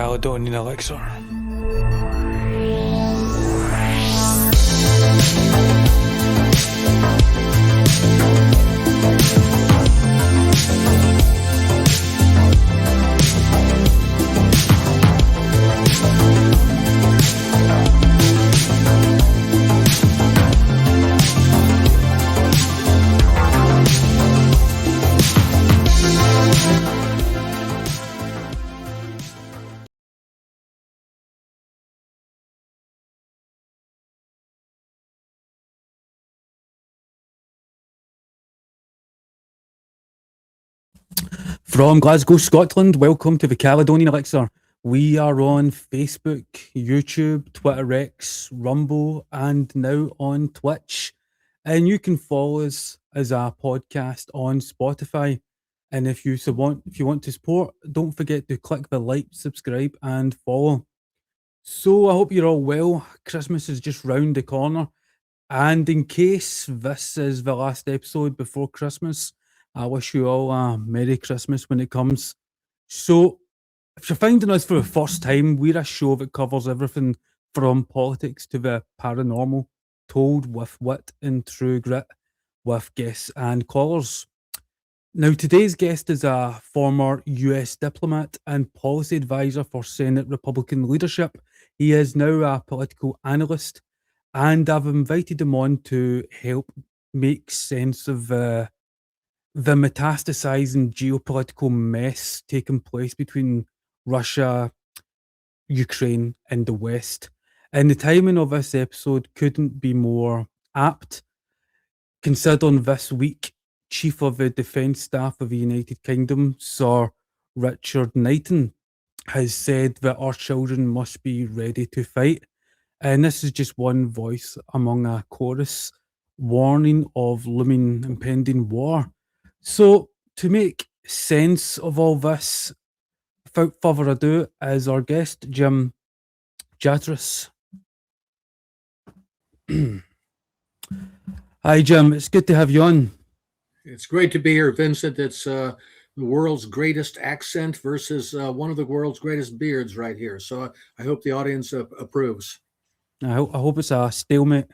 Caledonian elixir. From Glasgow, Scotland, welcome to the Caledonian Elixir. We are on Facebook, YouTube, Twitter X, Rumble, and now on Twitch. And you can follow us as a podcast on Spotify. And if you want to support, don't forget to click the like, subscribe, and follow. So I hope you're all well. Christmas is just round the corner. And in case this is the last episode before Christmas, I wish you all a Merry Christmas when it comes. So, if you're finding us for the first time, we're a show that covers everything from politics to the paranormal, told with wit and true grit, with guests and callers. Now, today's guest is a former US diplomat and policy advisor for Senate Republican leadership. He is now a political analyst, and I've invited him on to help make sense of the metastasizing geopolitical mess taking place between Russia, Ukraine, and the West. And the timing of this episode couldn't be more apt, considering this week, Chief of the Defence Staff of the United Kingdom, Sir Richard Knighton, has said that our children must be ready to fight. And this is just one voice among a chorus warning of looming impending war. So, to make sense of all this, without further ado, is our guest, Jim Jatras. Hi, Jim. It's good to have you on. It's great to be here, Vincent. It's the world's greatest accent versus one of the world's greatest beards right here. So I hope the audience approves. I hope it's a stalemate.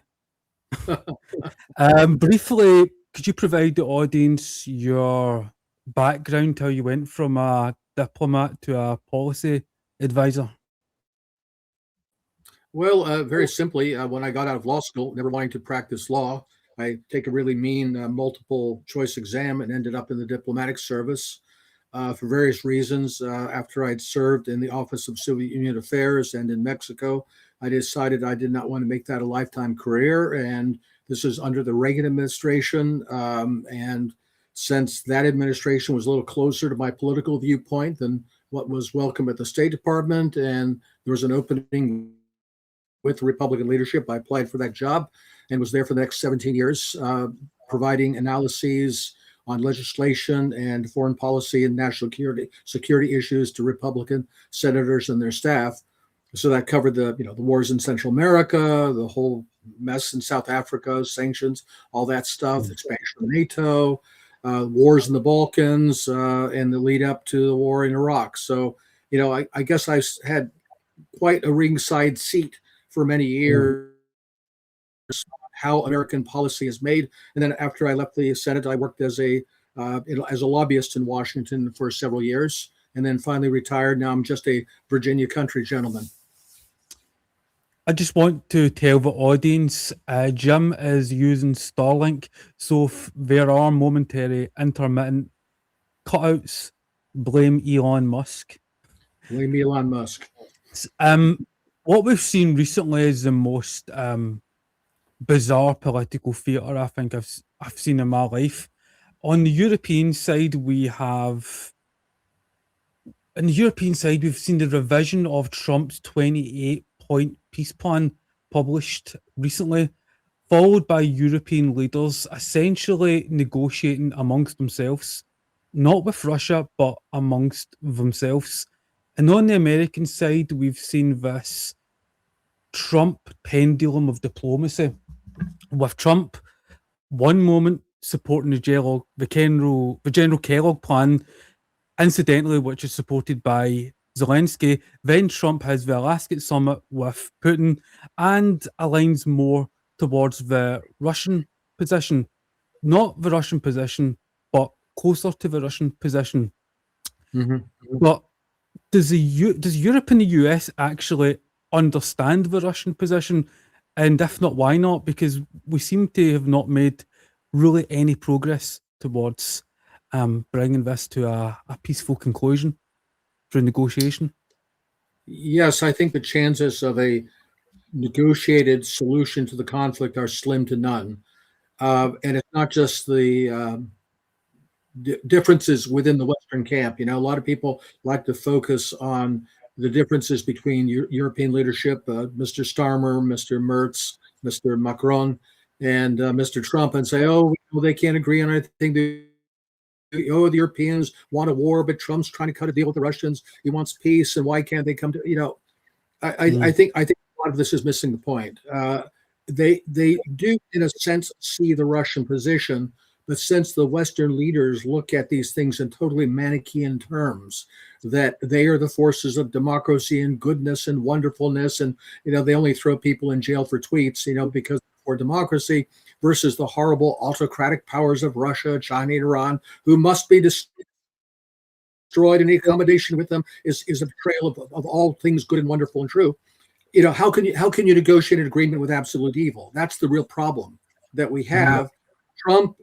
Briefly, could you provide the audience your background, how you went from a diplomat to a policy advisor? Well, very simply, when I got out of law school, never wanting to practice law, I take a really mean multiple choice exam and ended up in the diplomatic service for various reasons. After I'd served in the Office of Soviet Union Affairs and in Mexico, I decided I did not want to make that a lifetime career. And this is under the Reagan administration. And since that administration was a little closer to my political viewpoint than what was welcome at the State Department, and there was an opening with Republican leadership, I applied for that job and was there for the next 17 years, providing analyses on legislation and foreign policy and national security issues to Republican senators and their staff. So that covered the wars in Central America, the whole mess in South Africa, sanctions, all that stuff, expansion of NATO, wars in the Balkans, and the lead up to the war in Iraq. So, I guess I had quite a ringside seat for many years, how American policy is made. And then after I left the Senate, I worked as a lobbyist in Washington for several years, and then finally retired. Now I'm just a Virginia country gentleman. I just want to tell the audience, Jim is using Starlink, so if there are momentary intermittent cutouts, blame Elon Musk. Blame Elon Musk. What we've seen recently is the most bizarre political theatre I think I've seen in my life. On the European side, we've seen the revision of Trump's 28-point peace plan published recently, followed by European leaders essentially negotiating amongst themselves, not with Russia, but amongst themselves. And on the American side, we've seen this Trump pendulum of diplomacy, with Trump one moment supporting the General Kellogg plan, incidentally, which is supported by Zelensky. Then Trump has the Alaska summit with Putin and aligns more towards the Russian position. Not the Russian position, but closer to the Russian position. Mhm. But does Europe and the US actually understand the Russian position? And if not, why not? Because we seem to have not made really any progress towards bringing this to a peaceful conclusion through negotiation. Yes, I think the chances of a negotiated solution to the conflict are slim to none. And it's not just the differences within the Western camp. A lot of people like to focus on the differences between European leadership, Mr. Starmer, Mr. Merz, Mr. Macron, and Mr. Trump, and say, oh, well, they can't agree on anything. The Europeans want a war, but Trump's trying to cut a deal with the Russians. He wants peace, and why can't they come to? I think a lot of this is missing the point. They do, in a sense, see the Russian position, but since the Western leaders look at these things in totally Manichaean terms, that they are the forces of democracy and goodness and wonderfulness, and they only throw people in jail for tweets, because for democracy, versus the horrible autocratic powers of Russia, China, and Iran, who must be destroyed, and the accommodation with them is a betrayal of all things good and wonderful and true. How can you negotiate an agreement with absolute evil? That's the real problem that we have. Trump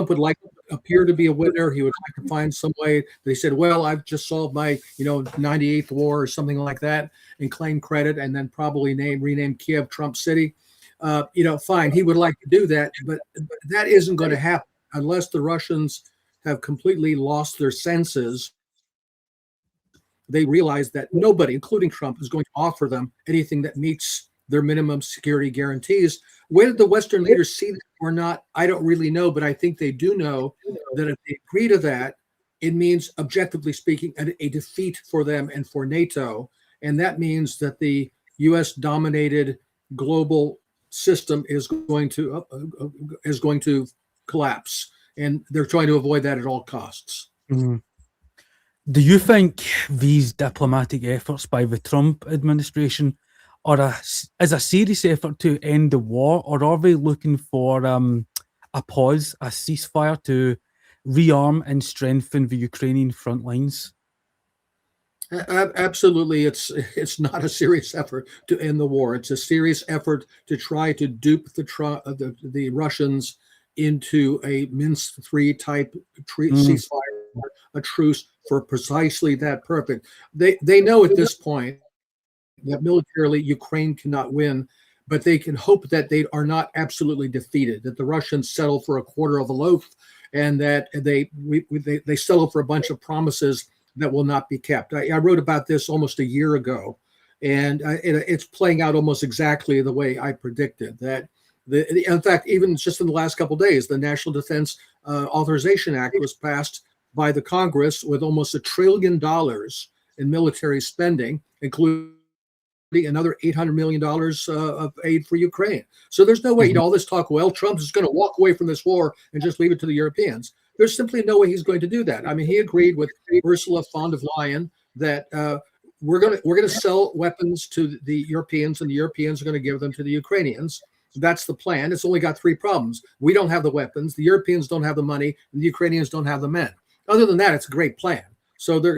would like to appear to be a winner. He would like to find some way. They said, well, I've just solved my 98th war or something like that, and claim credit, and then probably rename Kiev Trump City. Fine, he would like to do that, but that isn't going to happen unless the Russians have completely lost their senses. They realize that nobody, including Trump, is going to offer them anything that meets their minimum security guarantees. Whether the Western leaders see that or not, I don't really know, but I think they do know that if they agree to that, it means, objectively speaking, a defeat for them and for NATO. And that means that the US-dominated global system is going to collapse. And they're trying to avoid that at all costs. Mhm. Do you think these diplomatic efforts by the Trump administration is a serious effort to end the war, or are they looking for a pause, a ceasefire to rearm and strengthen the Ukrainian front lines? Absolutely, it's not a serious effort to end the war. It's a serious effort to try to dupe the Russians into a Minsk III type ceasefire, a truce for precisely that purpose. They know at this point that militarily Ukraine cannot win, but they can hope that they are not absolutely defeated, that the Russians settle for a quarter of a loaf, and that they settle for a bunch of promises that will not be kept. I wrote about this almost a year ago, and it's playing out almost exactly the way I predicted. That in fact, even just in the last couple of days, the National Defense Authorization Act was passed by the Congress with almost $1 trillion in military spending, including another $800 million of aid for Ukraine. So there's no way, all this talk, well, Trump is going to walk away from this war and just leave it to the Europeans. There's simply no way he's going to do that. I mean, he agreed with Ursula von der Leyen that we're going to sell weapons to the Europeans, and the Europeans are going to give them to the Ukrainians. That's the plan. It's only got three problems. We don't have the weapons, the Europeans don't have the money, and the Ukrainians don't have the men. Other than that, it's a great plan. So they're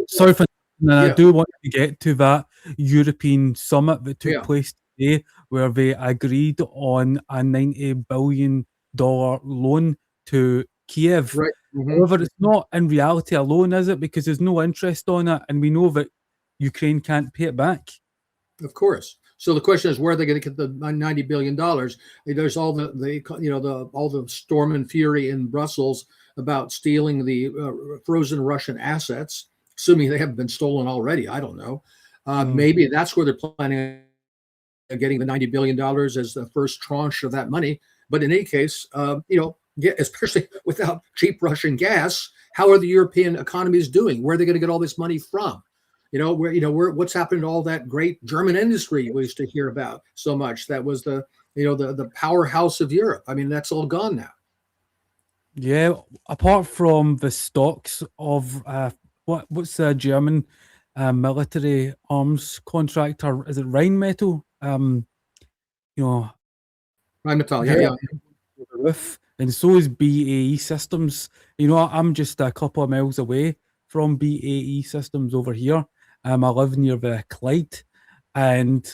sorry for, and I do want to get to that European summit that took place today, where they agreed on a $90 billion loan to Kiev. Right. However, it's not in reality a loan, is it? Because there's no interest on it, and we know that Ukraine can't pay it back. Of course. So the question is, where are they going to get the $90 billion? There's all all the storm and fury in Brussels about stealing the frozen Russian assets, assuming they haven't been stolen already. I don't know. Maybe that's where they're planning on getting the $90 billion as the first tranche of that money. But in any case, especially without cheap Russian gas, how are the European economies doing? Where are they going to get all this money from? What's happened to all that great German industry we used to hear about so much? That was the powerhouse of Europe. I mean, that's all gone now. Yeah, apart from the stocks of what's the German military arms contractor. Is it Rheinmetall? You know, Rheinmetall, yeah, very yeah. the roof, and so is BAE Systems. I'm just a couple of miles away from BAE Systems over here. I live near the Clyde, and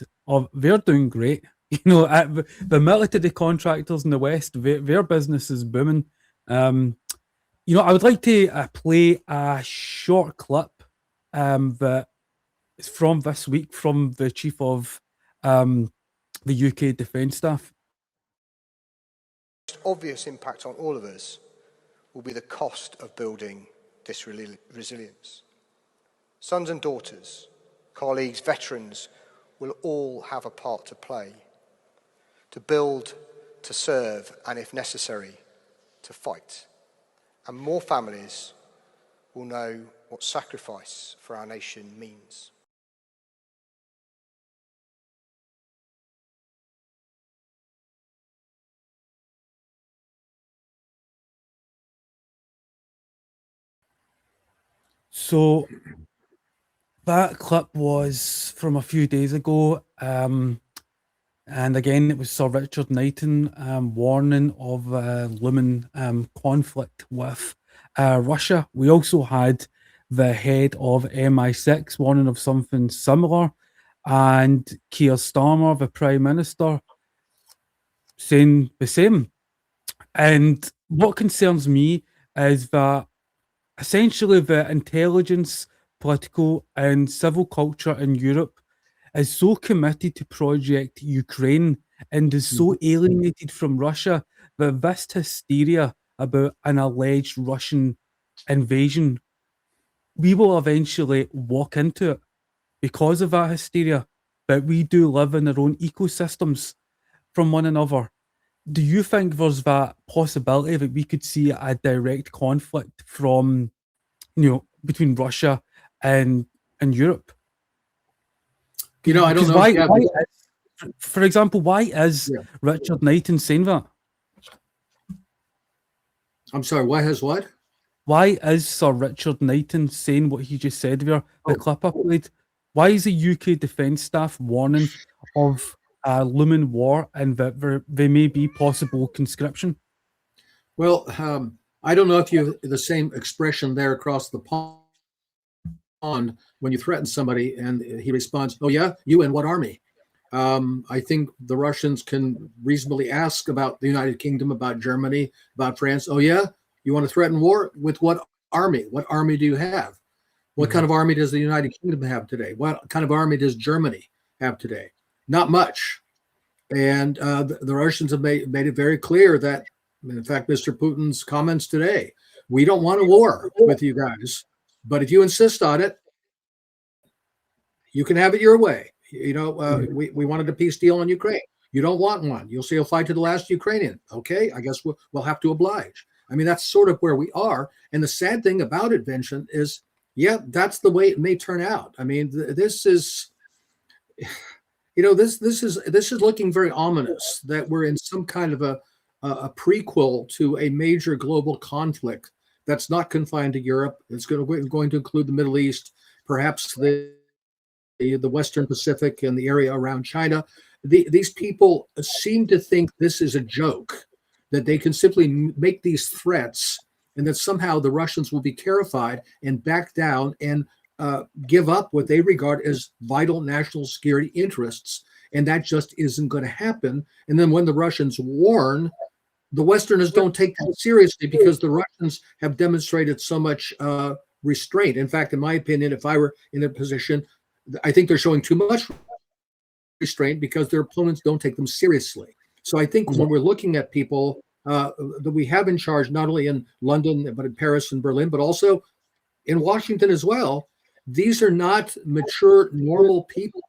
they're doing great. The military contractors in the West, their business is booming. I would like to play a short clip that is from this week from the chief of um, the UK Defence Staff. Obvious impact on all of us will be the cost of building this resilience. Sons and daughters, colleagues, veterans will all have a part to play, to build, to serve, and if necessary, to fight. And more families will know what sacrifice for our nation means. So that clip was from a few days ago. And again, it was Sir Richard Knighton warning of looming conflict with Russia. We also had the head of MI6 warning of something similar, and Keir Starmer, the Prime Minister, saying the same. And what concerns me is that essentially the intelligence, political, and civil culture in Europe is so committed to Project Ukraine and is so alienated from Russia that this hysteria about an alleged Russian invasion, we will eventually walk into it because of that hysteria. But we do live in our own ecosystems from one another. Do you think there's that possibility that we could see a direct conflict from, between Russia and Europe? I don't Because know. for example, why is Yeah. Richard Knighton saying that? I'm sorry, what has what? Why is Sir Richard Knighton saying what he just said there, the clip I played? Why is the UK Defence Staff warning of a looming war and that there may be possible conscription? Well, I don't know if you have the same expression there across the pond when you threaten somebody and he responds, "Oh yeah, you and what army?" I think the Russians can reasonably ask about the United Kingdom, about Germany, about France. "Oh yeah, you want to threaten war with what army? What army do you have? What kind of army does the United Kingdom have today? What kind of army does Germany have today? Not much." And the Russians have made it very clear that, in fact, Mr. Putin's comments today, we don't want a war with you guys, but if you insist on it, you can have it your way. We wanted a peace deal on Ukraine. You don't want one. You'll say you'll fight to the last Ukrainian. Okay, I guess we'll have to oblige. I mean, that's sort of where we are. And the sad thing about it, Vincent, is, yeah, that's the way it may turn out. I mean, this is, this is looking very ominous that we're in some kind of a prequel to a major global conflict that's not confined to Europe. It's going to include the Middle East, perhaps the Western Pacific and the area around China. These people seem to think this is a joke, that they can simply make these threats and that somehow the Russians will be terrified and back down and give up what they regard as vital national security interests. And that just isn't going to happen. And then when the Russians warn, the Westerners don't take that seriously because the Russians have demonstrated so much restraint. In fact, in my opinion, if I were in their position, I think they're showing too much restraint because their opponents don't take them seriously. So I think when we're looking at people that we have in charge, not only in London, but in Paris and Berlin, but also in Washington as well, these are not mature, normal people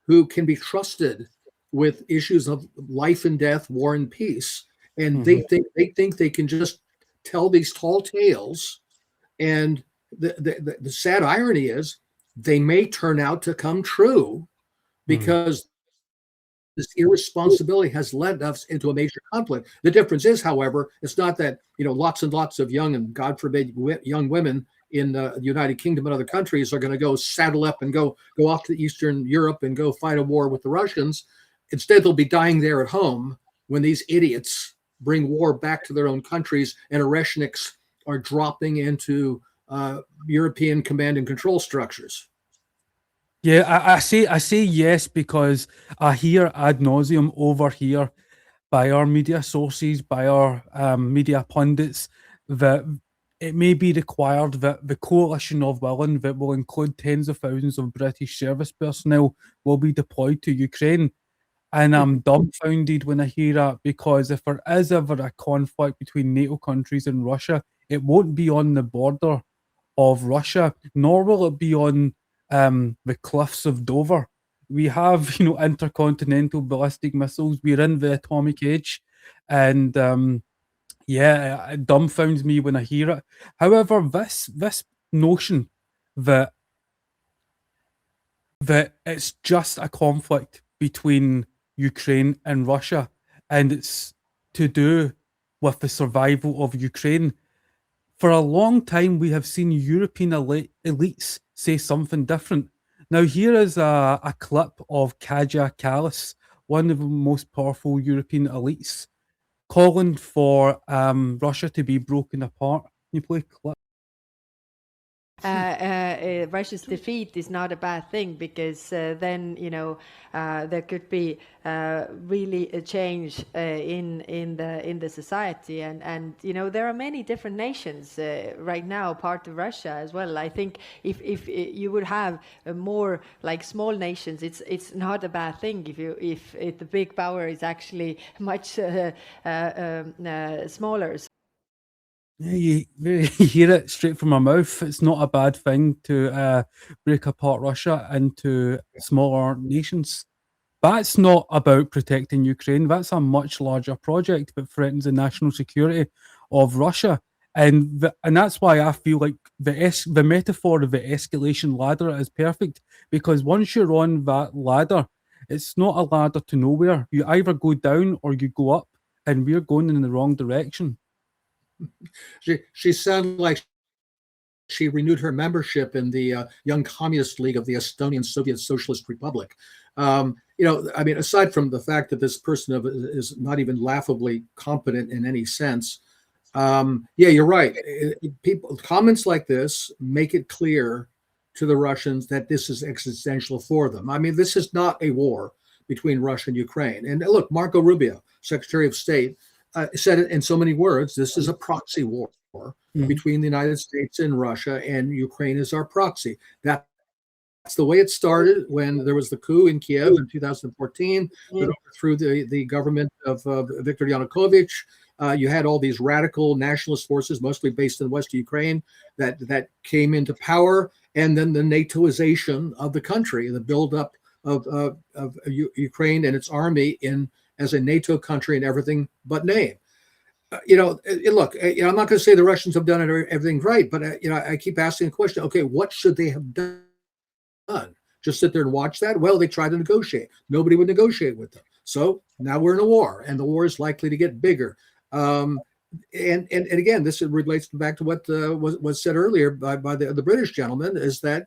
who can be trusted with issues of life and death, war and peace. And they think they can just tell these tall tales. And the sad irony is they may turn out to come true because this irresponsibility has led us into a major conflict. The difference is, however, it's not that lots and lots of young and, God forbid, young women in the United Kingdom and other countries are going to go saddle up and go off to Eastern Europe and go fight a war with the Russians. Instead, they'll be dying there at home when these idiots bring war back to their own countries and Oreshniks are dropping into European command and control structures. Yeah, I say yes because I hear ad nauseum over here by our media sources, by our media pundits, that it may be required that the coalition of willing that will include tens of thousands of British service personnel will be deployed to Ukraine. And I'm dumbfounded when I hear that, because if there is ever a conflict between NATO countries and Russia, it won't be on the border of Russia, nor will it be on the cliffs of Dover. We have, intercontinental ballistic missiles. We're in the atomic age, and yeah, it dumbfounds me when I hear it. However, this notion that it's just a conflict between Ukraine and Russia, and it's to do with the survival of Ukraine. For a long time, we have seen European elites say something different. Now, here is a clip of Kaja Kallas, one of the most powerful European elites, calling for Russia to be broken apart. Can you play clip? Russia's defeat is not a bad thing, because then there could be really a change in the society, and there are many different nations right now part of Russia as well. I think if you would have more like small nations, it's not a bad thing if the big power is actually much smaller. Yeah, you hear it straight from my mouth. It's not a bad thing to break apart Russia into smaller nations. That's not about protecting Ukraine. That's a much larger project that threatens the national security of Russia. And that's why I feel like the metaphor of the escalation ladder is perfect, because once you're on that ladder, it's not a ladder to nowhere. You either go down or you go up, and we're going in the wrong direction. She sounded like she renewed her membership in the Young Communist League of the Estonian Soviet Socialist Republic. Aside from the fact that this person is not even laughably competent in any sense, yeah, you're right. Comments like this make it clear to the Russians that this is existential for them. I mean, this is not a war between Russia and Ukraine. And look, Marco Rubio, Secretary of State, said it in so many words. This is a proxy war between the United States and Russia, and Ukraine is our proxy. That's the way it started when there was the coup in Kiev in 2014, through the government of Viktor Yanukovych. You had all these radical nationalist forces, mostly based in West Ukraine, that came into power, and then the NATOization of the country, the buildup of Ukraine and its army as a NATO country and everything but name. Look, I'm not going to say the Russians have done everything right, but I keep asking the question: okay, what should they have done? Just sit there and watch that? Well, they tried to negotiate. Nobody would negotiate with them. So now we're in a war, and the war is likely to get bigger. And again, this relates back to what was said earlier by the British gentleman, is that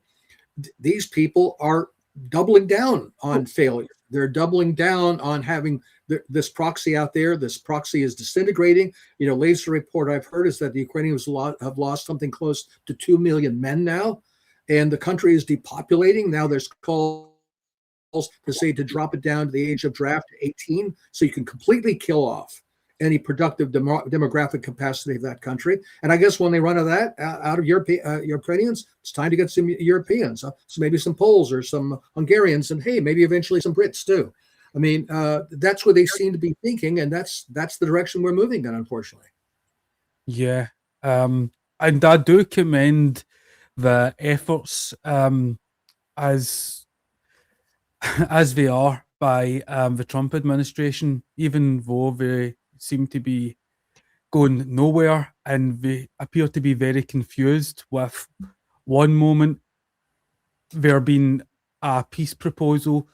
these people are doubling down on failure. They're doubling down on having this proxy out there. This proxy is disintegrating. Latest report I've heard is that the Ukrainians have lost something close to 2 million men now, and the country is depopulating. Now there's calls to say to drop it down to the age of draft to 18, so you can completely kill off any productive demographic capacity of that country. And I guess when they run out of Ukrainians, it's time to get some Europeans, so maybe some Poles or some Hungarians, and hey, maybe eventually some Brits too. I mean, that's what they seem to be thinking, and that's the direction we're moving in, unfortunately. Yeah, and I do commend the efforts as they are by the Trump administration, even though they seem to be going nowhere, and they appear to be very confused, with one moment there being a peace proposal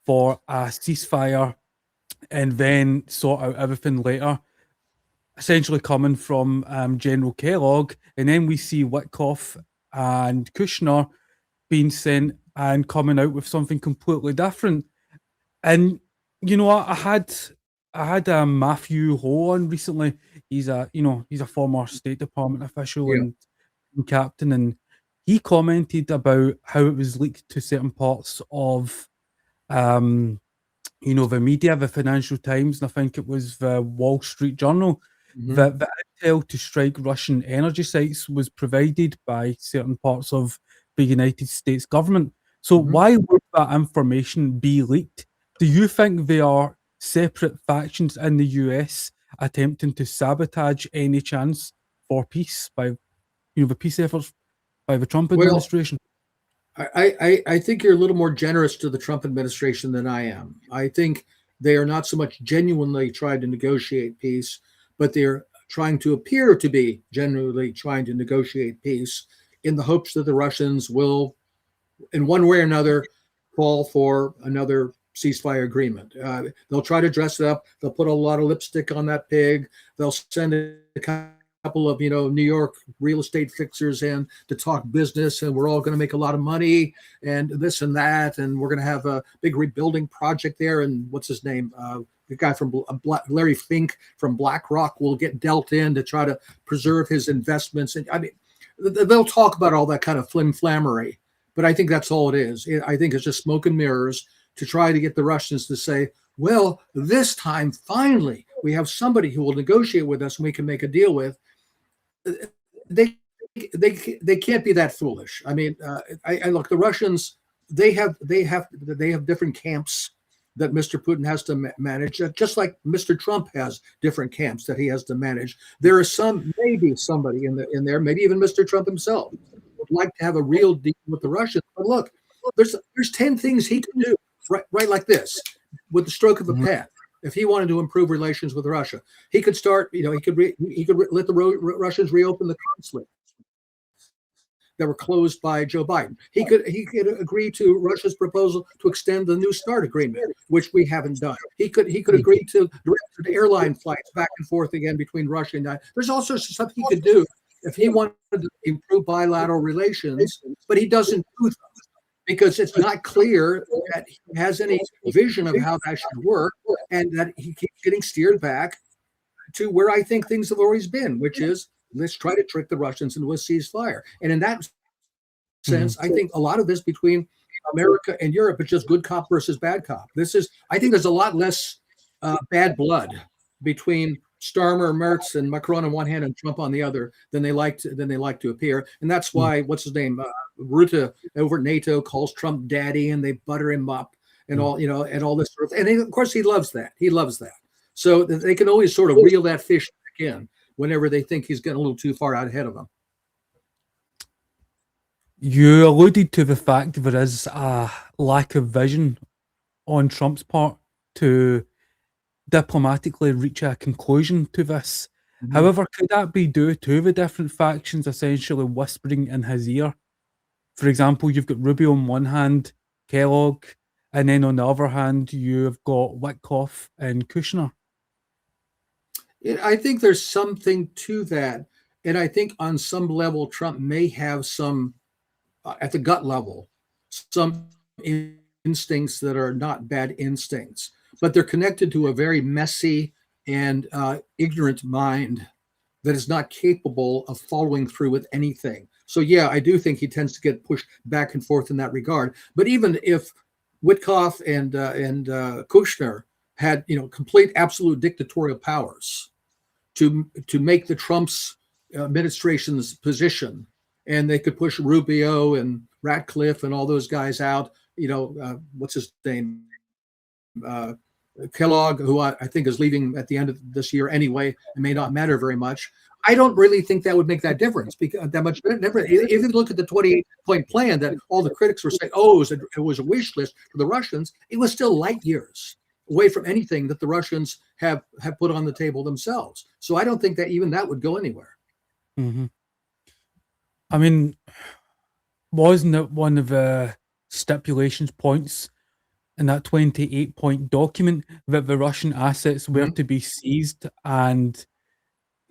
for a ceasefire, and then sort out everything later, essentially coming from General Kellogg. And then we see Witkoff and Kushner being sent and coming out with something completely different. And you know, I had Matthew Ho on recently. He's a former State Department official Yeah. and captain, and he commented about how it was leaked to certain parts of the media, the Financial Times, and I think it was the Wall Street Journal, Mhm. that the intel to strike Russian energy sites was provided by certain parts of the United States government. So Mhm. why would that information be leaked? Do you think they are separate factions in the US attempting to sabotage any chance for peace by the peace efforts by the Trump Well, administration? I think you're a little more generous to the Trump administration than I am. I think they are not so much genuinely trying to negotiate peace, but they're trying to appear to be genuinely trying to negotiate peace in the hopes that the Russians will, in one way or another, call for another ceasefire agreement. They'll try to dress it up. They'll put a lot of lipstick on that pig. They'll send a couple of New York real estate fixers in to talk business, and we're all going to make a lot of money, and this and that, and we're going to have a big rebuilding project there. And what's his name? The guy from Larry Fink from BlackRock will get dealt in to try to preserve his investments. And I mean, they'll talk about all that kind of flim-flammery. But I think that's all it is. I think it's just smoke and mirrors to try to get the Russians to say, well, this time, finally, we have somebody who will negotiate with us and we can make a deal with. They can't be that foolish. I mean, I look, the Russians, they have different camps that Mr. Putin has to manage, just like Mr. Trump has different camps that he has to manage. There is maybe somebody in there, maybe even Mr. Trump himself, would like to have a real deal with the Russians. But look, there's 10 things he can do right like this with the stroke of a pen. If he wanted to improve relations with Russia, he could start. He could let the Russians reopen the consulates that were closed by Joe Biden. He could agree to Russia's proposal to extend the New START agreement, which we haven't done. He could agree to direct airline flights back and forth again between Russia and United. There's all sorts of stuff he could do if he wanted to improve bilateral relations, but he doesn't do them because it's not clear that he has any vision of how that should work, and that he keeps getting steered back to where I think things have always been, which is let's try to trick the Russians into a ceasefire. And in that sense, I think a lot of this between America and Europe is just good cop versus bad cop. I think there's a lot less bad blood between Starmer, Merz, and Macron on one hand and Trump on the other than they like to appear. And that's why what's his name, Rutte over at NATO calls Trump daddy, and they butter him up and all and all this sort of. And of course he loves that. He loves that. So they can always sort of reel that fish back in whenever they think he's getting a little too far out ahead of them. You alluded to the fact there is a lack of vision on Trump's part to diplomatically reach a conclusion to this. Mhm. However, could that be due to the different factions essentially whispering in his ear? For example, you've got Rubio on one hand, Kellogg, and then on the other hand, you've got Witkoff and Kushner. I think there's something to that. And I think on some level, Trump may have some, at the gut level, some instincts that are not bad instincts, but they're connected to a very messy and ignorant mind that is not capable of following through with anything. So yeah, I do think he tends to get pushed back and forth in that regard. But even if Witkoff and Kushner had complete absolute dictatorial powers to make the Trump's administration's position, and they could push Rubio and Ratcliffe and all those guys out, what's his name, Kellogg, who I think is leaving at the end of this year anyway, it may not matter very much. I don't really think that would make that difference, because that much difference. If you look at the 28-point plan that all the critics were saying, it was a wish list for the Russians, it was still light years away from anything that the Russians have put on the table themselves. So I don't think that even that would go anywhere. Mm-hmm. I mean, wasn't it one of the stipulations points in that 28-point document that the Russian assets were to be seized and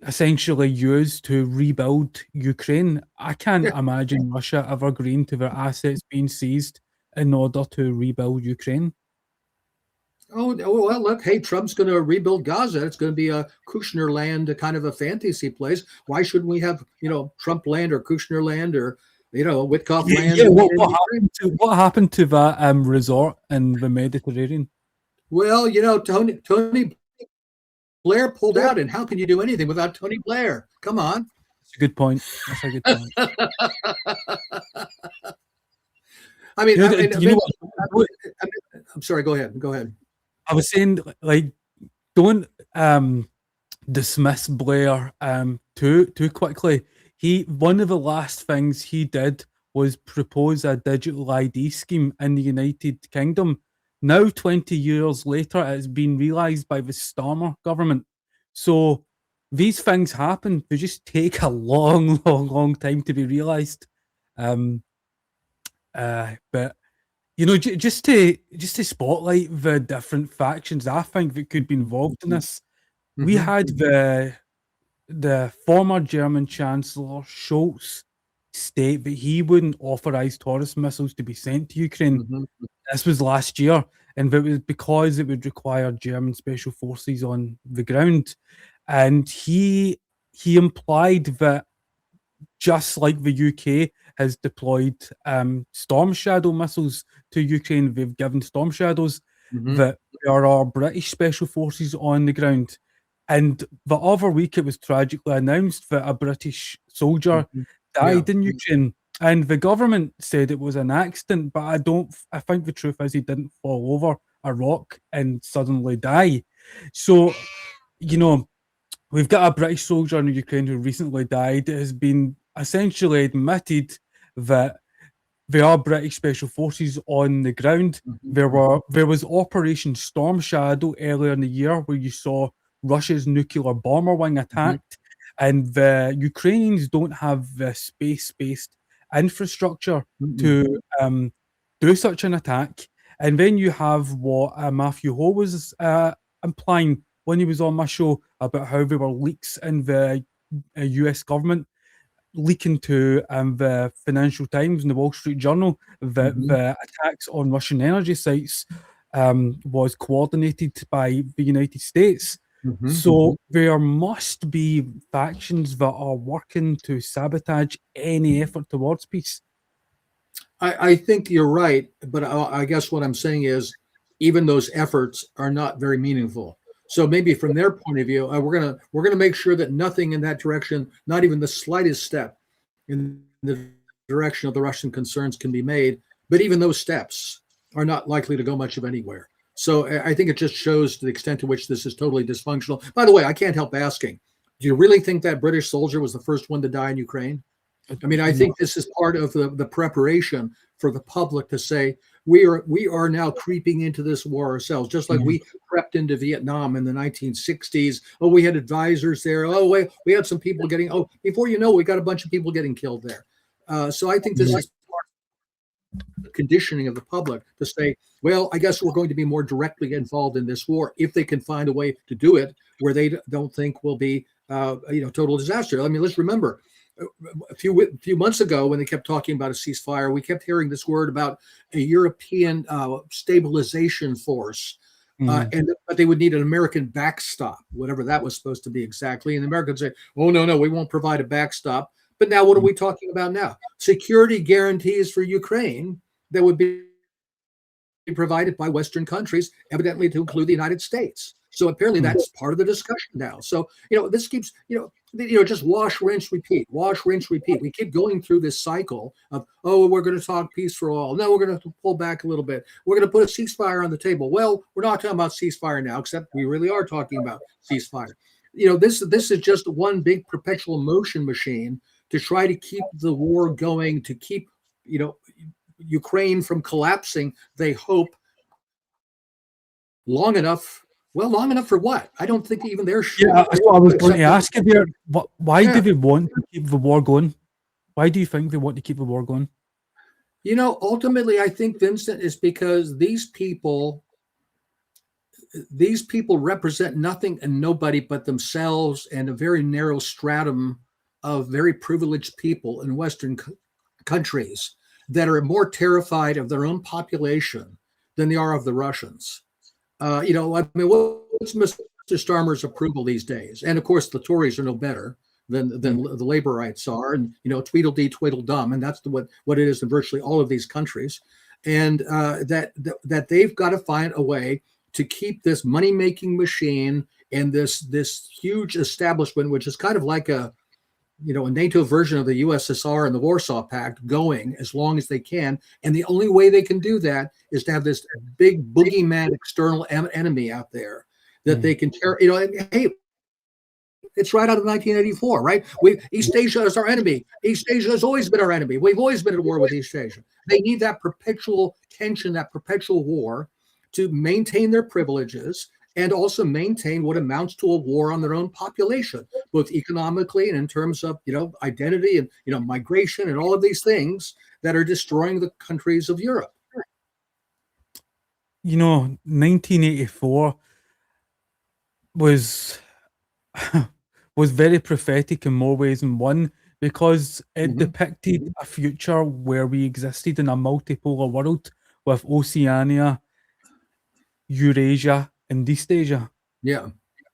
essentially used to rebuild Ukraine. I can't Yeah. imagine Russia ever agreeing to their assets being seized in order to rebuild Ukraine. Oh, well, look, hey, Trump's going to rebuild Gaza. It's going to be a Kushner land, kind of a fantasy place. Why shouldn't we have, Trump land or Kushner land or, Witkoff land? Yeah, in what happened to that resort in the Mediterranean? Well, Tony Blair pulled out, and how can you do anything without Tony Blair? Come on. That's a good point. That's a good point. I mean, I'm sorry. Go ahead. I was saying, like, don't dismiss Blair too quickly. One of the last things he did was propose a digital ID scheme in the United Kingdom. Now, 20 years later, it's been realised by the Starmer government. So these things happen. They just take a long, long, long time to be realised. But just to spotlight the different factions, I think that could be involved in this. We had the former German Chancellor Scholz state that he wouldn't authorize Taurus missiles to be sent to Ukraine. This was last year, and that was because it would require German special forces on the ground. And he implied that just like the UK has deployed Storm Shadow missiles to Ukraine, they've given Storm Shadows, that there are British special forces on the ground. And the other week, it was tragically announced that a British soldier died in Ukraine. And the government said it was an accident, but I think the truth is he didn't fall over a rock and suddenly die. So, we've got a British soldier in Ukraine who recently died. It has been essentially admitted that there are British special forces on the ground. There was Operation Storm Shadow earlier in the year where you saw Russia's nuclear bomber wing attacked, and the Ukrainians don't have the space-based infrastructure to do such an attack. And then you have what Matthew Ho was implying when he was on my show about how there were leaks in the US government, leaking to the Financial Times and the Wall Street Journal that the attacks on Russian energy sites was coordinated by the United States. So there must be factions that are working to sabotage any effort towards peace. I think you're right, but I guess what I'm saying is even those efforts are not very meaningful. So maybe from their point of view, we're gonna make sure that nothing in that direction, not even the slightest step in the direction of the Russian concerns, can be made. But even those steps are not likely to go much of anywhere. So I think it just shows the extent to which this is totally dysfunctional. By the way, I can't help asking, do you really think that British soldier was the first one to die in Ukraine? I mean, I think this is part of the preparation for the public to say, we are now creeping into this war ourselves, just like we crept into Vietnam in the 1960s. Oh, we had advisors there. Oh, wait, we had some people before you know, we got a bunch of people getting killed there. So I think this is part of the conditioning of the public to say, well, I guess we're going to be more directly involved in this war if they can find a way to do it where they don't think will be, total disaster. I mean, let's remember, a few months ago when they kept talking about a ceasefire, we kept hearing this word about a European stabilization force, but they would need an American backstop, whatever that was supposed to be exactly. And the Americans say, oh, no, we won't provide a backstop. But now what are we talking about now? Security guarantees for Ukraine that would be provided by Western countries, evidently to include the United States. So apparently that's part of the discussion now. So, this keeps, just wash, rinse, repeat, wash, rinse, repeat. We keep going through this cycle of, oh, we're going to talk peace for all. No, we're going to pull back a little bit. We're going to put a ceasefire on the table. Well, we're not talking about ceasefire now, except we really are talking about ceasefire. This is just one big perpetual motion machine to try to keep the war going, to keep, Ukraine from collapsing, they hope, long enough. Well, long enough for what? I don't think even they're sure. Yeah, I was going to ask you there. Why do they want to keep the war going? Why do you think they want to keep the war going? Ultimately, I think, Vincent, is because these people, these people represent nothing and nobody but themselves and a very narrow stratum of very privileged people in Western countries that are more terrified of their own population than they are of the Russians. I mean, what's Mr. Starmer's approval these days? And of course, the Tories are no better than the Laborites are, and Tweedledee, Tweedledum, and that's what it is in virtually all of these countries, and that they've got to find a way to keep this money-making machine and this huge establishment, which is kind of like a NATO version of the USSR and the Warsaw Pact, going as long as they can. And the only way they can do that is to have this big boogeyman external enemy out there that they can tear. Hey, it's right out of 1984, right? East Asia is our enemy. East Asia has always been our enemy. We've always been at war with East Asia. They need that perpetual tension, that perpetual war, to maintain their privileges and also maintain what amounts to a war on their own population, both economically and in terms of, identity and, migration and all of these things that are destroying the countries of Europe. 1984 was very prophetic in more ways than one, because it depicted a future where we existed in a multipolar world with Oceania, Eurasia, and East Asia. Yeah.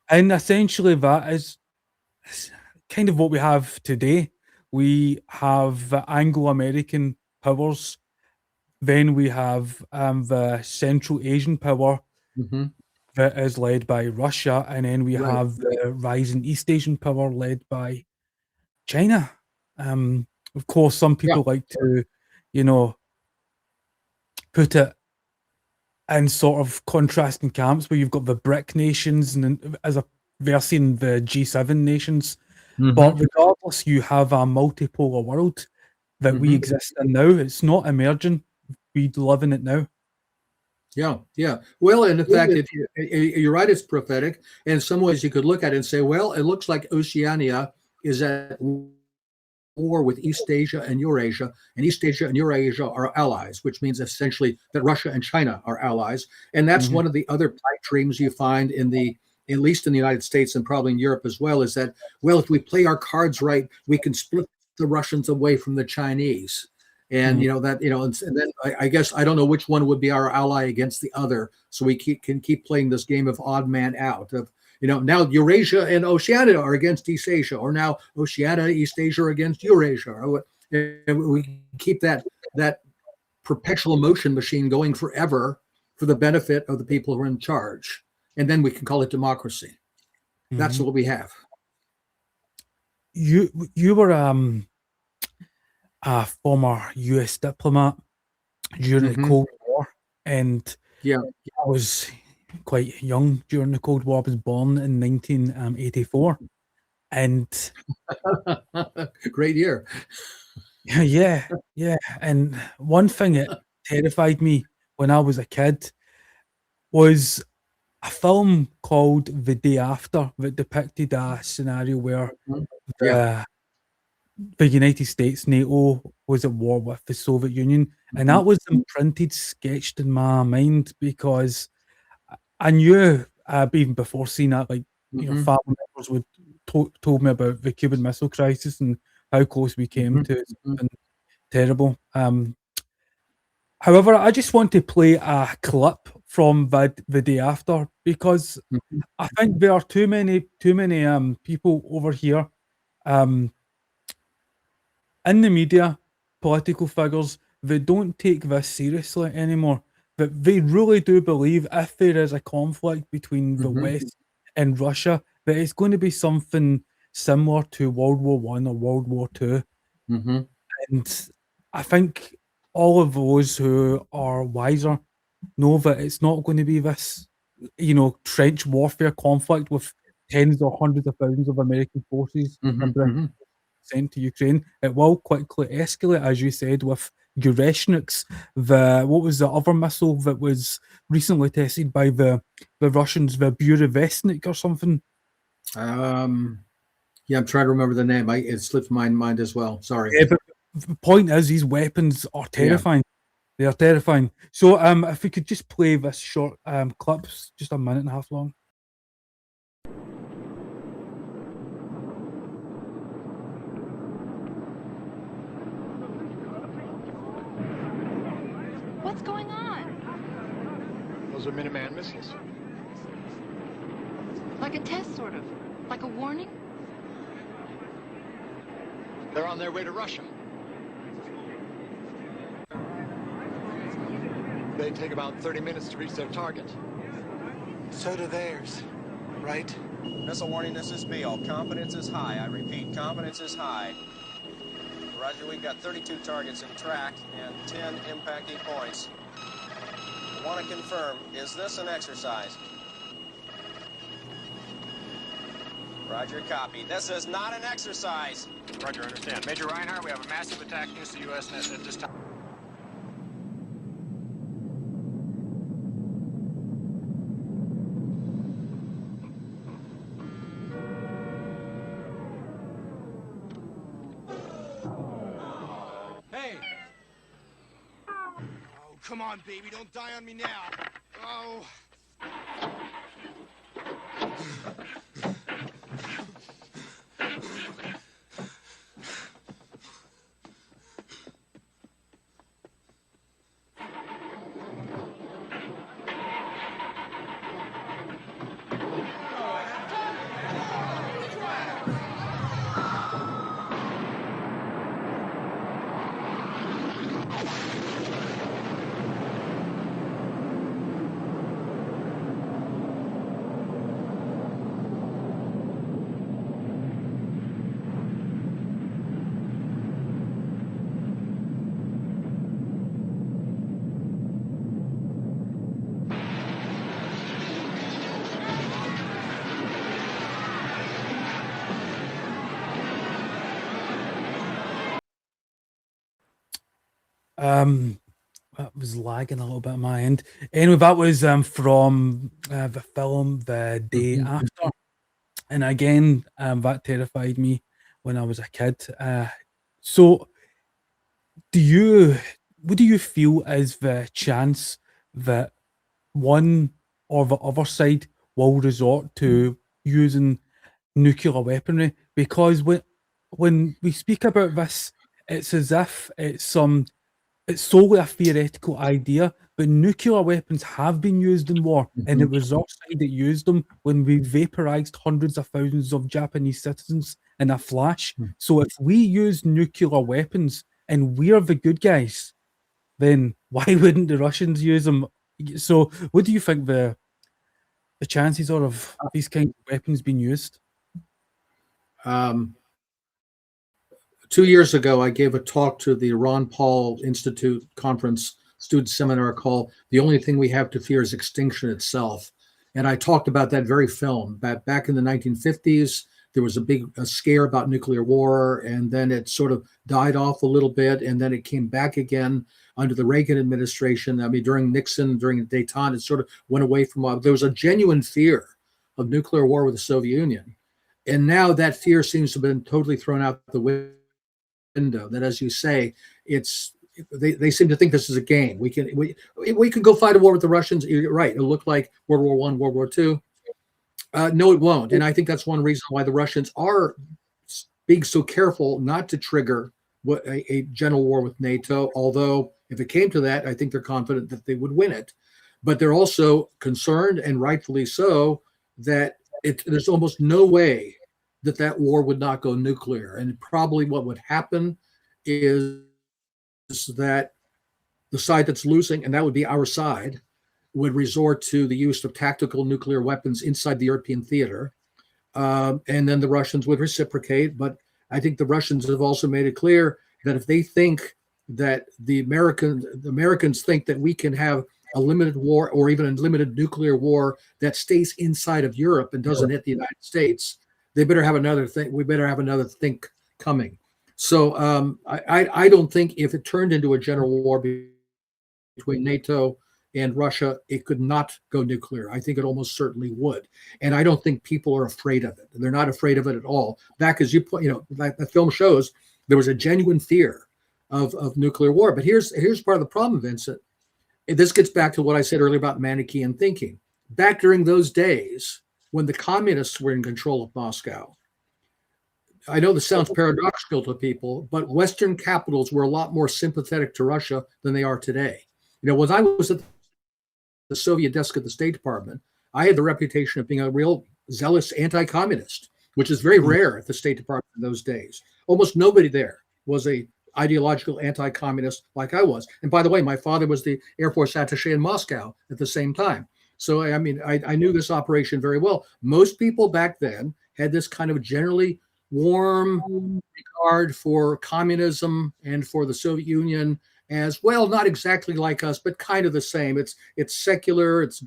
And essentially that is kind of what we have today. We have Anglo-American powers, then we have the Central Asian power that is led by Russia, and then we have the rising East Asian power led by China. Of course, some people like to, put it in sort of contrasting camps where you've got the BRIC nations and as a versing the G7 nations. But regardless, you have a multipolar world that we exist in now. It's not emerging. We live in it now. Yeah. Well, and in fact, if you're right, it's prophetic. And in some ways, you could look at it and say, well, it looks like Oceania is at war with East Asia and Eurasia, and East Asia and Eurasia are allies, which means essentially that Russia and China are allies. And that's one of the other pipe dreams you find at least in the United States and probably in Europe as well, is that, well, if we play our cards right, we can split the Russians away from the Chinese. And and then I guess I don't know which one would be our ally against the other, so we can keep playing this game of odd man out. Of now Eurasia and Oceania are against East Asia, or now Oceania, East Asia are against Eurasia. And we keep that perpetual motion machine going forever for the benefit of the people who are in charge, and then we can call it democracy. That's what we have. You were a former US diplomat during the Cold War, and I was quite young during the Cold War. I was born in 1984, and great year. Yeah. And one thing that terrified me when I was a kid was a film called The Day After that depicted a scenario where the United States, NATO, was at war with the Soviet Union. And that was imprinted, sketched in my mind, because I knew, even before seeing that, like, family members would told me about the Cuban Missile Crisis and how close we came to something terrible. However, I just want to play a clip from the Day After, because I think there are too many people over here in the media, political figures, that don't take this seriously anymore. That they really do believe if there is a conflict between the West and Russia, that it's going to be something similar to World War I or World War II. And I think all of those who are wiser know that it's not going to be this, trench warfare conflict with tens or hundreds of thousands of American forces sent to Ukraine. It will quickly escalate, as you said, with Ureshniks. What was the other missile that was recently tested by the Russians, the Burevestnik or something? I'm trying to remember the name. It slipped my mind as well. Sorry. Yeah, but the point is, these weapons are terrifying. They are terrifying. So if we could just play this short clip, just a minute and a half long. What's going on? Those are Minuteman missiles. Like a test, sort of. Like a warning? They're on their way to Russia. They take about 30 minutes to reach their target. So do theirs, right? Missile warning, this is Beale. Confidence is high. I repeat, confidence is high. Roger, we've got 32 targets in track and 10 impacting points. I want to confirm, is this an exercise? Roger, copy. This is not an exercise. Roger, understand. Major Reinhardt, we have a massive attack against the U.S. at this time. Hey! Oh, come on, baby. Don't die on me now. Oh. That was lagging a little bit at my end. Anyway, that was from the film The Day After. And again, that terrified me when I was a kid. So what do you feel is the chance that one or the other side will resort to using nuclear weaponry? Because when we speak about this, it's as if it's solely a theoretical idea, but nuclear weapons have been used in war, and it was our side that used them when we vaporized hundreds of thousands of Japanese citizens in a flash. So if we use nuclear weapons and we're the good guys, then why wouldn't the Russians use them? So what do you think the chances are of these kinds of weapons being used? 2 years ago, I gave a talk to the Ron Paul Institute conference student seminar called "The Only Thing We Have to Fear is Extinction Itself." And I talked about that very film. Back in the 1950s, there was a scare about nuclear war, and then it sort of died off a little bit, and then it came back again under the Reagan administration. I mean, during Nixon, during the détente, it sort of went away from. There was a genuine fear of nuclear war with the Soviet Union. And now that fear seems to have been totally thrown out the window. That, as you say, they seem to think this is a game. We can go fight a war with the Russians. You're right. It'll look like World War I, World War II. No, it won't. And I think that's one reason why the Russians are being so careful not to trigger a general war with NATO. Although, if it came to that, I think they're confident that they would win it. But they're also concerned, and rightfully so, that there's almost no way that war would not go nuclear. And probably what would happen is that the side that's losing, and that would be our side, would resort to the use of tactical nuclear weapons inside the European theater. And then the Russians would reciprocate. But I think the Russians have also made it clear that if they think that the Americans think that we can have a limited war or even a limited nuclear war that stays inside of Europe and doesn't hit the United States, they better have another thing. We better have another think coming. So I don't think if it turned into a general war between NATO and Russia, it could not go nuclear. I think it almost certainly would. And I don't think people are afraid of it. They're not afraid of it at all. Back as you point, like the film shows, there was a genuine fear of nuclear war. But here's part of the problem, Vincent. This gets back to what I said earlier about Manichaean thinking. Back during those days when the communists were in control of Moscow, I know this sounds paradoxical to people, but Western capitals were a lot more sympathetic to Russia than they are today. When I was at the Soviet desk at the State Department, I had the reputation of being a real zealous anti-communist, which is very rare at the State Department in those days. Almost nobody there was a ideological anti-communist like I was. And by the way, my father was the Air Force attaché in Moscow at the same time. So, I mean, I knew this operation very well. Most people back then had this kind of generally warm regard for communism and for the Soviet Union as well, not exactly like us, but kind of the same. It's secular, it's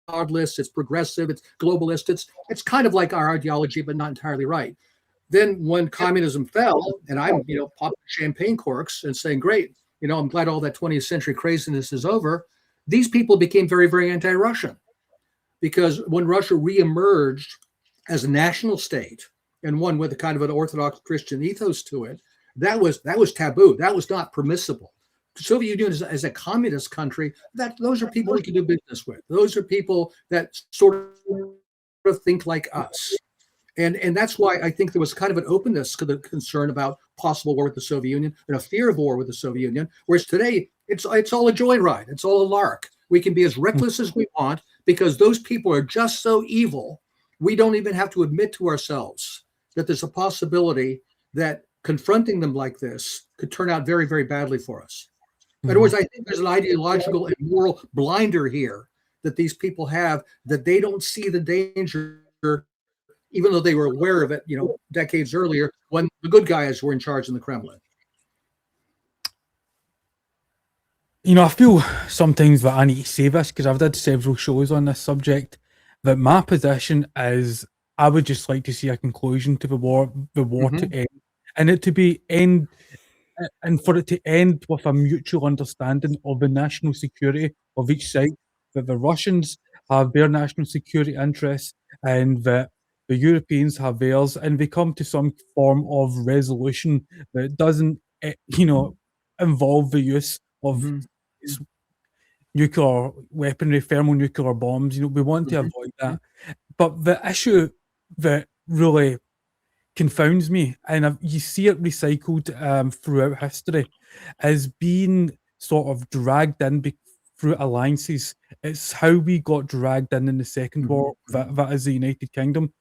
godless, it's progressive, it's globalist. It's kind of like our ideology, but not entirely right. Then when communism fell, and I'm popping champagne corks and saying, great, I'm glad all that 20th century craziness is over. These people became very, very anti-Russian, because when Russia reemerged as a national state and one with a kind of an Orthodox Christian ethos to it, that was taboo. That was not permissible. The Soviet Union as a communist country, those are people we can do business with. Those are people that sort of think like us. And that's why I think there was kind of an openness to the concern about possible war with the Soviet Union and a fear of war with the Soviet Union. Whereas today, it's all a joyride. It's all a lark. We can be as reckless as we want because those people are just so evil. We don't even have to admit to ourselves that there's a possibility that confronting them like this could turn out very, very badly for us. In other words, I think there's an ideological and moral blinder here that these people have, that they don't see the danger, even though they were aware of it, decades earlier when the good guys were in charge in the Kremlin. I feel sometimes that I need to say this because I've did several shows on this subject, that my position is I would just like to see a conclusion to the war to end, and it to be end, and for it to end with a mutual understanding of the national security of each side, that the Russians have their national security interests and that the Europeans have theirs, and they come to some form of resolution that doesn't, involve the use of nuclear weaponry, thermonuclear bombs. We want to avoid that. But the issue that really confounds me, and you see it recycled throughout history, is being sort of dragged in through alliances. It's how we got dragged in the Second War, that is the United Kingdom,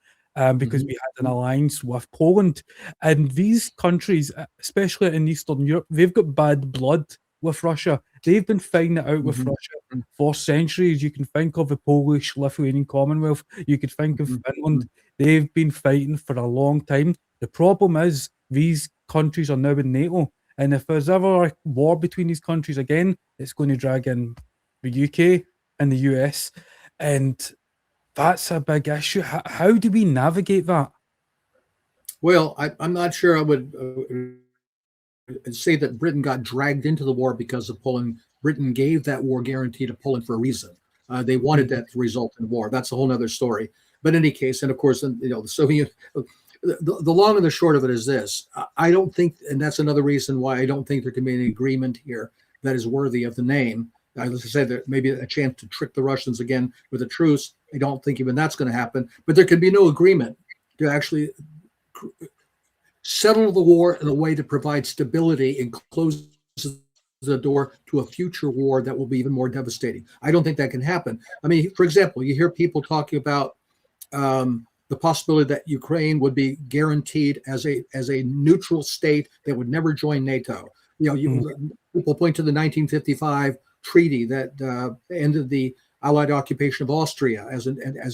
because we had an alliance with Poland. And these countries, especially in Eastern Europe, they've got bad blood with Russia. They've been fighting it out with Russia for centuries. You can think of the Polish-Lithuanian Commonwealth. You could think of Finland. They've been fighting for a long time. The problem is these countries are now in NATO. And if there's ever a war between these countries again, it's going to drag in the UK and the US. And that's a big issue. How do we navigate that? Well, I'm not sure I would say that Britain got dragged into the war because of Poland. Britain gave that war guarantee to Poland for a reason. They wanted that to result in war. That's a whole other story. But in any case, and of course, the Soviet, the long and the short of it is this. I don't think, and that's another reason why I don't think there can be an agreement here that is worthy of the name. As I said, there may be a chance to trick the Russians again with a truce. I don't think even that's going to happen. But there can be no agreement to actually settle the war in a way to provide stability and close the door to a future war that will be even more devastating. I don't think that can happen. I mean, for example, you hear people talking about the possibility that Ukraine would be guaranteed as a neutral state that would never join NATO. People point to the 1955 treaty that ended the Allied occupation of Austria as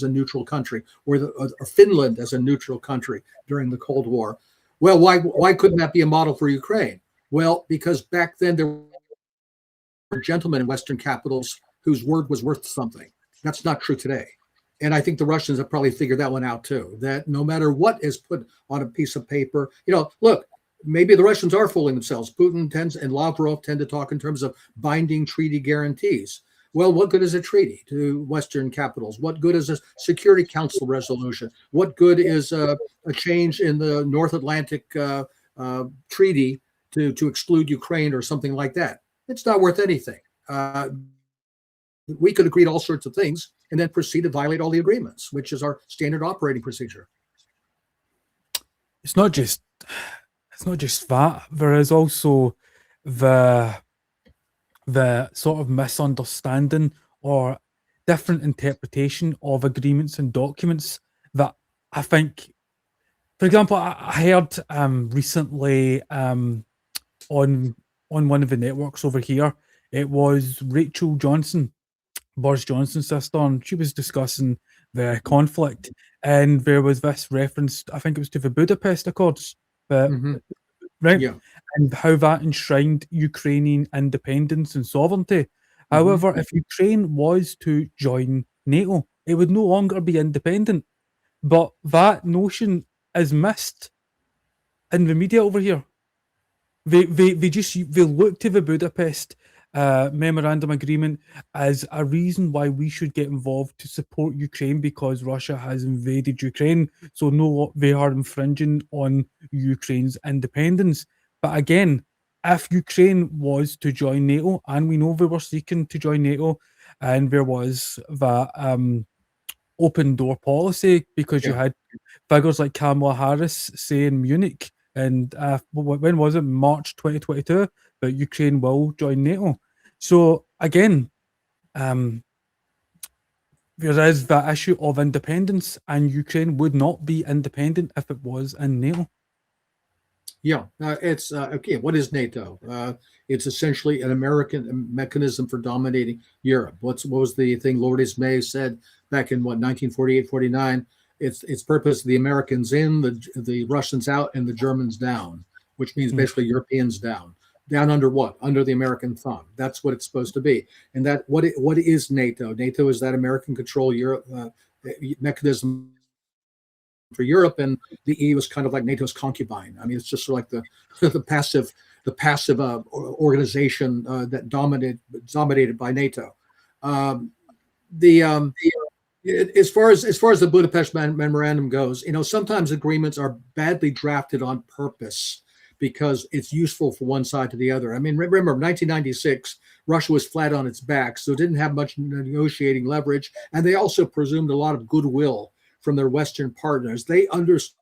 a neutral country, or Finland as a neutral country during the Cold War. Well, why couldn't that be a model for Ukraine? Well, because back then there were gentlemen in Western capitals whose word was worth something. That's not true today. And I think the Russians have probably figured that one out too, that no matter what is put on a piece of paper, look, maybe the Russians are fooling themselves. Putin and Lavrov tend to talk in terms of binding treaty guarantees. Well, what good is a treaty to Western capitals? What good is a Security Council resolution? What good is a change in the North Atlantic Treaty to exclude Ukraine or something like that. It's not worth anything. We could agree to all sorts of things and then proceed to violate all the agreements, which is our standard operating procedure. It's not just that. There is also the sort of misunderstanding or different interpretation of agreements and documents that I think, for example, I heard recently on one of the networks over here, it was Rachel Johnson, Boris Johnson's sister, and she was discussing the conflict, and there was this reference, I think it was to the Budapest Accords, but right? Yeah. And how that enshrined Ukrainian independence and sovereignty. However, if Ukraine was to join NATO, it would no longer be independent. But that notion is missed in the media over here. They look to the Budapest memorandum agreement as a reason why we should get involved to support Ukraine because Russia has invaded Ukraine. So no, they are infringing on Ukraine's independence. But again, if Ukraine was to join NATO, and we know they were seeking to join NATO, and there was that open door policy because you had figures like Kamala Harris saying Munich, and when was it? March 2022, that Ukraine will join NATO. So again, there is that issue of independence, and Ukraine would not be independent if it was in NATO. Yeah, it's okay. What is NATO? It's essentially an American mechanism for dominating Europe. What was the thing Lourdes May said back in 1948, 49? Its purpose: the Americans in, the Russians out, and the Germans down, which means basically Europeans down. Down under what? Under the American thumb. That's what it's supposed to be. And that what is NATO? NATO is that American control Europe mechanism for Europe, and the EU is kind of like NATO's concubine. I mean, it's just like the passive organization that dominated by NATO. As far as the Budapest memorandum goes, sometimes agreements are badly drafted on purpose because it's useful for one side to the other. I mean, remember 1996, Russia was flat on its back, so it didn't have much negotiating leverage, and they also presumed a lot of goodwill from their Western partners. They understood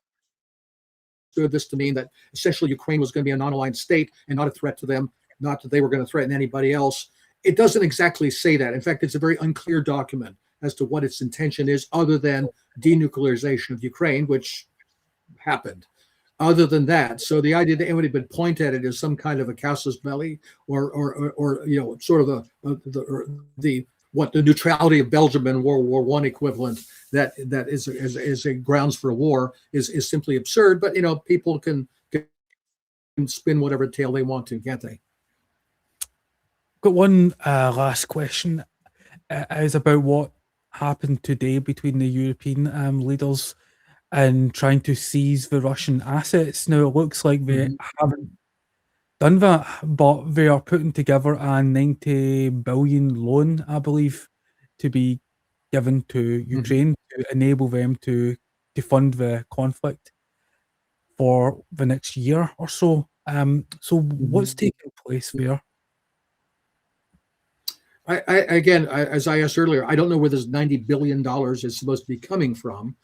this to mean that essentially Ukraine was going to be a non-aligned state and not a threat to them, not that they were going to threaten anybody else. It doesn't exactly say that. In fact, it's a very unclear document as to what its intention is, other than denuclearization of Ukraine, which happened. Other than that, so the idea that anybody would point at it as some kind of a casus belli or sort of the neutrality of Belgium in World War I equivalent that is a grounds for a war is simply absurd. But people can spin whatever tale they want to, can't they? Got one last question. Is about what happened today between the European leaders and trying to seize the Russian assets. Now it looks like they haven't done that, but they are putting together a 90 billion loan, I believe, to be given to Ukraine to enable them to fund the conflict for the next year or so. So what's taking place there? As I asked earlier, I don't know where this $90 billion is supposed to be coming from.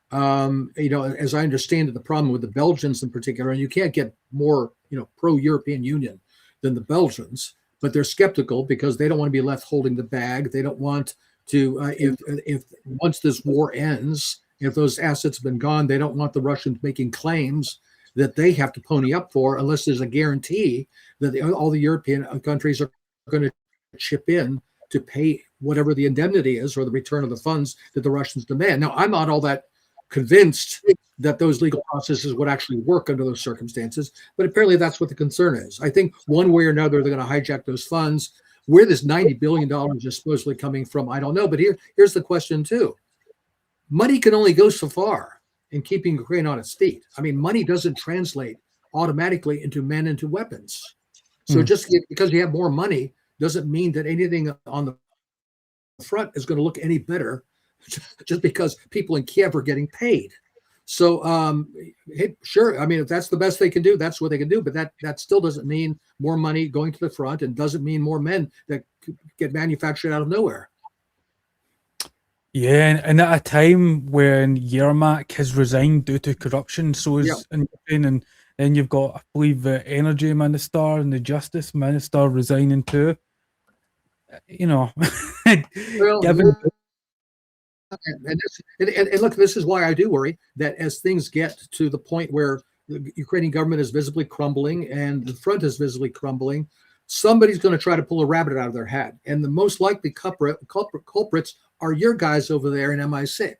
As I understand it, the problem with the Belgians in particular, and you can't get more, pro-European Union than the Belgians, but they're skeptical because they don't want to be left holding the bag. They don't want to, if once this war ends, if those assets have been gone, they don't want the Russians making claims that they have to pony up for unless there's a guarantee that all the European countries are going to chip in to pay whatever the indemnity is or the return of the funds that the Russians demand. Now, I'm not all that convinced that those legal processes would actually work under those circumstances, but apparently that's what the concern is. I think one way or another, they're going to hijack those funds. Where this $90 billion is supposedly coming from, I don't know. But here's the question too. Money can only go so far in keeping Ukraine on its feet. I mean, money doesn't translate automatically into men, into weapons. So just because you have more money doesn't mean that anything on the front is going to look any better just because people in Kiev are getting paid. So, hey, sure. I mean, if that's the best they can do, that's what they can do. But that still doesn't mean more money going to the front, and doesn't mean more men that get manufactured out of nowhere. Yeah, and at a time when Yermak has resigned due to corruption, so is in Ukraine, and then you've got, I believe, the energy minister and the justice minister resigning too. You know, Well, given and look, this is why I do worry that as things get to the point where the Ukrainian government is visibly crumbling and the front is visibly crumbling, somebody's going to try to pull a rabbit out of their hat. And the most likely culprits are your guys over there in MI6,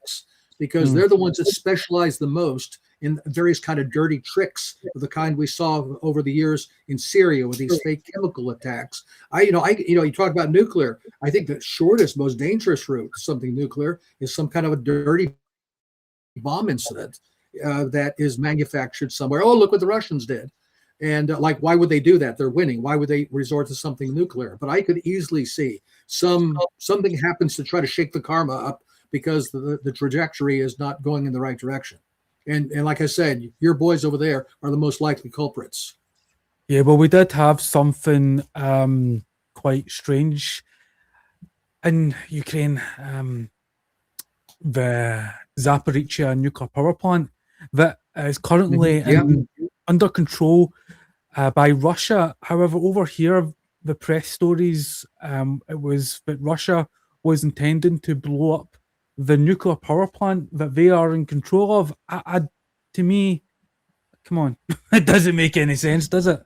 because they're the ones that specialize the most in various kind of dirty tricks of the kind we saw over the years in Syria with these fake chemical attacks. You talk about nuclear. I think the shortest, most dangerous route to something nuclear is some kind of a dirty bomb incident that is manufactured somewhere. Oh, look what the Russians did. And why would they do that? They're winning. Why would they resort to something nuclear? But I could easily see something happens to try to shake the karma up because the trajectory is not going in the right direction. And like I said, your boys over there are the most likely culprits. Yeah, well, we did have something quite strange in Ukraine. The Zaporizhzhia nuclear power plant that is currently under control by Russia. However, over here, the press stories, it was that Russia was intending to blow up the nuclear power plant that they are in control of. To me, come on, it doesn't make any sense, does it?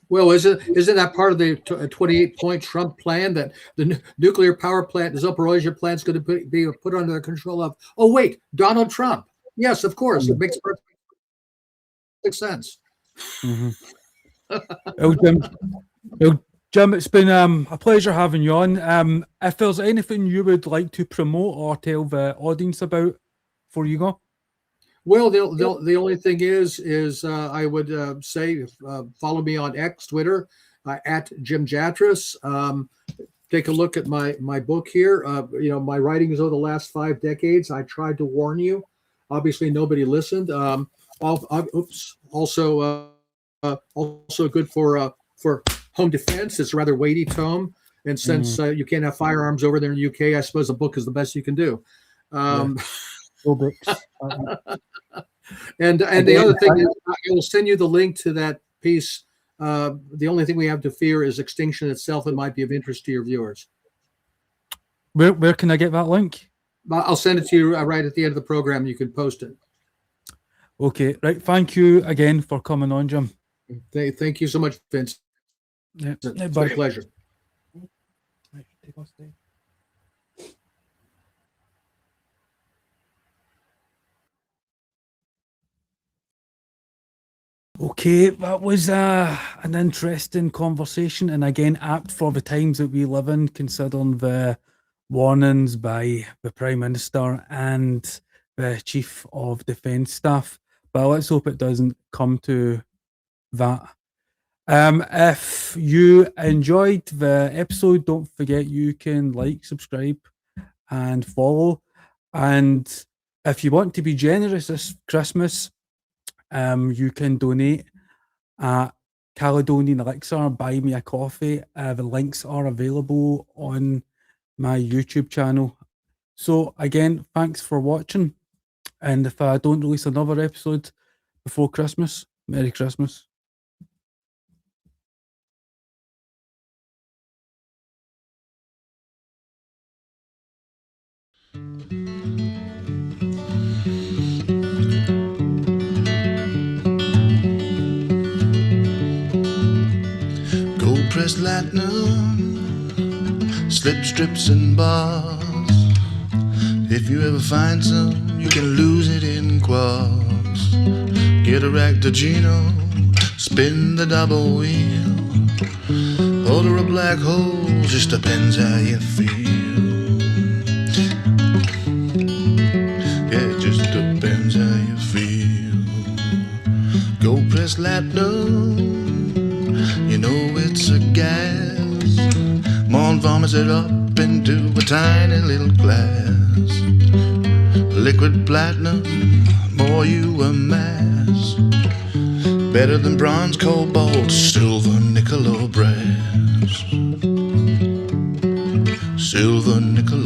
Well, isn't that part of the 28-point Trump plan that the nuclear power plant, the Zaporizhzhia plant, is going to be put under the control of? Oh, wait, Donald Trump. Yes, of course. It makes perfect sense. Jim, it's been a pleasure having you on. If there's anything you would like to promote or tell the audience about before you go. Well, the only thing is I would say follow me on X, Twitter, at Jim Jatras. Take a look at my book here. My writings over the last 5 decades. I tried to warn you. Obviously, nobody listened. Also good for home defense. It's a rather weighty tome, and since you can't have firearms over there in the UK, I suppose a book is the best you can do. And the other thing is, I will send you the link to that piece. The only thing we have to fear is extinction itself. It might be of interest to your viewers. Where can I get that link? I'll send it to you right at the end of the program. You can post it. Okay, right. Thank you again for coming on, Jim. Thank you so much, Vince. It's my pleasure. Okay, that was an interesting conversation, and again, apt for the times that we live in, considering the warnings by the Prime Minister and the Chief of Defence Staff. But let's hope it doesn't come to that. If you enjoyed the episode, don't forget you can like, subscribe, and follow. And if you want to be generous this Christmas, you can donate at Caledonian Elixir, buy me a coffee. The links are available on my YouTube channel. So again, thanks for watching. And if I don't release another episode before Christmas, Merry Christmas. Press platinum, slip strips and bars. If you ever find some, you can lose it in quarks. Get a Ractogino, spin the double wheel. Hold her a black hole, just depends how you feel. Yeah, it just depends how you feel. Go press platinum. You know it's a gas. Mom vomits it up into a tiny little glass. liquid platinum, more you amass. Better than bronze, cobalt, silver, nickel or brass. Silver, nickel